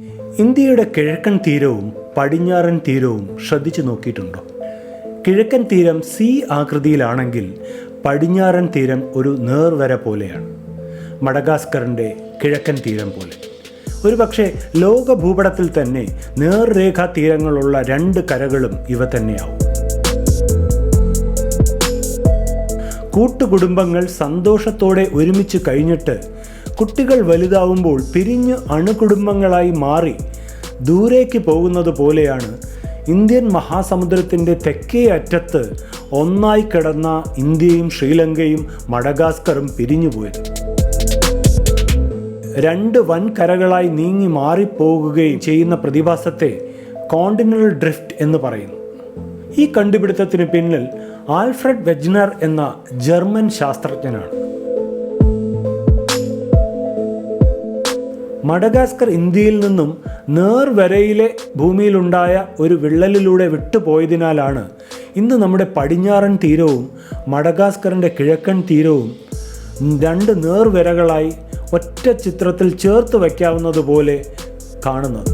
ഇന്ത്യയുടെ കിഴക്കൻ തീരവും പടിഞ്ഞാറൻ തീരവും ശ്രദ്ധിച്ചു നോക്കിയിട്ടുണ്ടോ? കിഴക്കൻ തീരം സി ആകൃതിയിലാണെങ്കിൽ പടിഞ്ഞാറൻ തീരം ഒരു നേർവര പോലെയാണ്. മഡഗാസ്കറിൻ്റെ കിഴക്കൻ തീരം പോലെ. ഒരുപക്ഷെ ലോക ഭൂപടത്തിൽ തന്നെ നേർരേഖാ തീരങ്ങളുള്ള 2 കരകളും ഇവ തന്നെയാവും. കൂട്ടുകുടുംബങ്ങൾ സന്തോഷത്തോടെ ഒരുമിച്ച് കഴിഞ്ഞിട്ട് കുട്ടികൾ വലുതാവുമ്പോൾ പിരിഞ്ഞ് അണുകുടുംബങ്ങളായി മാറി ദൂരേക്ക് പോകുന്നത് പോലെയാണ് ഇന്ത്യൻ മഹാസമുദ്രത്തിൻ്റെ തെക്കേ അറ്റത്ത് ഒന്നായി കിടന്ന ഇന്ത്യയും ശ്രീലങ്കയും മഡഗാസ്കറും പിരിഞ്ഞുപോയത്. 2 വൻകരകളായി നീങ്ങി മാറിപ്പോകുകയും ചെയ്യുന്ന പ്രതിഭാസത്തെ കോണ്ടിനൽ ഡ്രിഫ്റ്റ് എന്ന് പറയുന്നു. ഈ കണ്ടുപിടുത്തത്തിന് പിന്നിൽ ആൽഫ്രഡ് വെജ്നർ എന്ന ജർമ്മൻ ശാസ്ത്രജ്ഞനാണ്. മഡഗാസ്കർ ഇന്ത്യയിൽ നിന്നും നേർവരയിലെ ഭൂമിയിലുണ്ടായ ഒരു വിള്ളലിലൂടെ വിട്ടുപോയതിനാലാണ് ഇന്ന് നമ്മുടെ പടിഞ്ഞാറൻ തീരവും മഡഗാസ്കറിൻ്റെ കിഴക്കൻ തീരവും 2 നേർവരകളായി ഒറ്റ ചിത്രത്തിൽ ചേർത്ത് വയ്ക്കാവുന്നതുപോലെ കാണുന്നത്.